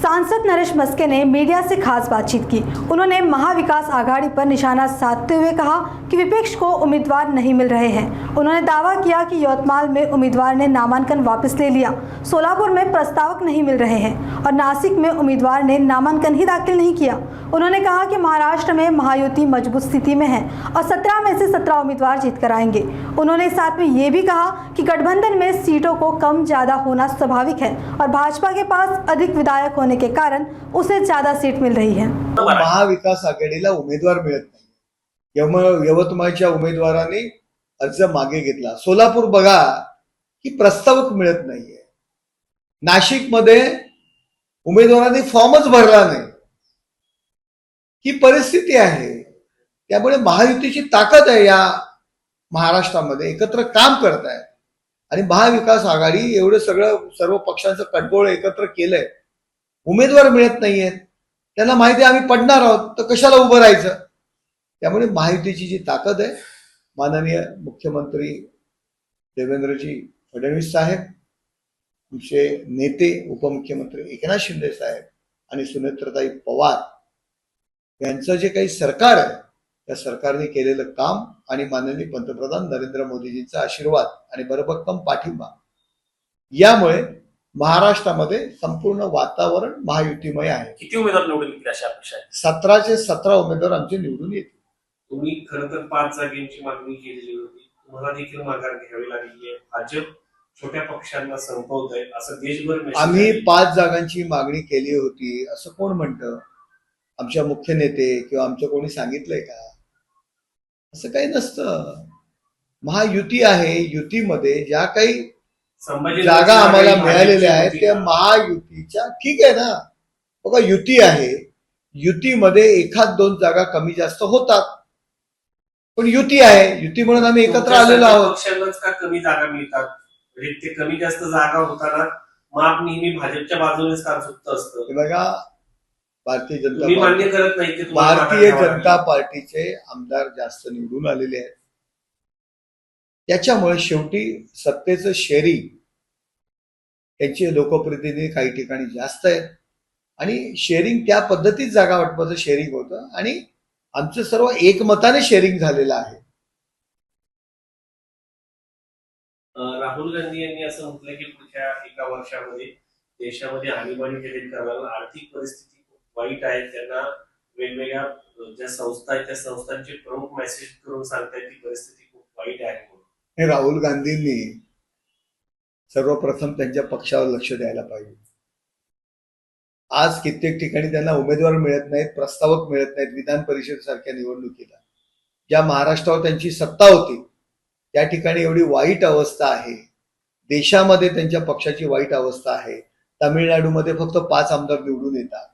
सांसद नरेश मस्के ने मीडिया से खास बातचीत की। उन्होंने महाविकास आघाड़ी पर निशाना साधते हुए कहा कि विपक्ष को उम्मीदवार नहीं मिल रहे हैं। उन्होंने दावा किया कि यवतमाल में उम्मीदवार ने नामांकन वापस ले लिया, सोलापुर में प्रस्तावक नहीं मिल रहे हैं और नासिक में उम्मीदवार ने नामांकन ही दाखिल नहीं किया। उन्होंने कहा कि महाराष्ट्र में महायुति मजबूत स्थिति में है और 17 में से 17 उम्मीदवार जीत कर आएंगे। उन्होंने साथ में ये भी कहा कि गठबंधन में सीटों को कम ज्यादा होना स्वाभाविक है और भाजपा के पास अधिक विधायक होने के कारण उसे ज्यादा सीट मिल रही है। महाविकास आघाडीला उमेदवार मिळत नाही। यवतमाळच्या उमेदवारांनी अर्ज मागे घेतला। सोलापूर बघा की प्रस्तावक मिळत नाहीये। नाशिकमध्ये उमेदवारांनी फॉर्मच भरला नाही, ही परिस्थिती आहे। त्यामुळे महायुतीची ताकद आहे या महाराष्ट्रामध्ये, एकत्र काम करत आहे आणि महाविकास आघाडी एवढं सगळं सर्व पक्षांचं कटबोळ एकत्र केलंय। उमेदवार मिळत नाहीयेत, त्यांना माहिती आहे आम्ही पडणार आहोत, तर कशाला उभं राहायचं। त्यामुळे महायुतीची जी ताकद आहे, माननीय मुख्यमंत्री देवेंद्रजी फडणवीस साहेब, आमचे नेते उपमुख्यमंत्री एकनाथ शिंदे साहेब आणि सुनेत्रताई पवार यांचं जे काही सरकार आहे, त्या सरकारने केलेलं काम आणि माननीय पंतप्रधान नरेंद्र मोदीजींचा आशीर्वाद आणि भरभक्कम पाठिंबा, यामुळे महाराष्ट्रामध्ये संपूर्ण वातावरण महायुतीमय आहे। किती उमेदवार निवडून येतील अशा अपेक्षा आहे? 17चे 17 उमेदवार आमचे निवडून येतील। तुम्ही खरं तर 5 जागांची मागणी केलेली होती, तुम्हाला देखील माघार घ्यावी लागली आहे। भाजप छोट्या पक्षांना संपवत आहे असं देशभर आम्ही 5 जागांची मागणी केली होती असं कोण म्हणतं? आमच्या मुख्य नेते किंवा आमचं कोणी सांगितलंय का? असं काही नसतं। महायुती आहे, युतीमध्ये ज्या काही जागा आम्हाला मिळालेल्या आहेत त्या महायुतीच्या ठीक आहे ना। बघा युती आहे, युतीमध्ये एखाद 2 जागा कमी जास्त होतात, पण युती आहे, युती म्हणून आम्ही एकत्र आलेलो आहोत। पक्षांनाच का कमी जागा मिळतात? ते कमी जास्त जागा होताना माप नेहमी भाजपच्या बाजूनेच का झुकत असतं? बघा भारतीय जनता पार्टीचे आमदार जास्त निवडून आलेले आहेत, त्याच्यामुळे शेवटी सत्तेचं शेअरिंग त्यांचे लोकप्रतिनिधी काही ठिकाणी जास्त आहेत आणि शेअरिंग त्या पद्धतीत जागा वाटपाचं शेअरिंग होतं आणि आमचं सर्व एकमताने शेअरिंग झालेलं आहे। राहुल गांधी यांनी असं म्हटलं की पुढच्या 1 वर्षामध्ये देशामध्ये आणीबाणी केलेली करणाऱ्या आर्थिक परिस्थिती खूप वाईट आहे। त्यांना वेगवेगळ्या ज्या संस्था आहेत त्या संस्थांचे प्रमुख मेसेज करून सांगतायत की परिस्थिती खूप वाईट आहे म्हणून। हे राहुल गांधींनी सर्वप्रथम त्यांच्या पक्षावर लक्ष द्यायला पाहिजे। आज कित्येक ठिकाणी त्यांना उमेदवार मिळत नाहीत, प्रस्तावक मिळत नाहीत। विधान परिषद सारख्या निवडणुकीला ज्या महाराष्ट्रावर त्यांची सत्ता होती त्या ठिकाणी एवढी वाईट अवस्था आहे। देशामध्ये त्यांच्या पक्षाची वाईट अवस्था आहे। तामिळनाडूमध्ये फक्त 5 आमदार निवडून येतात।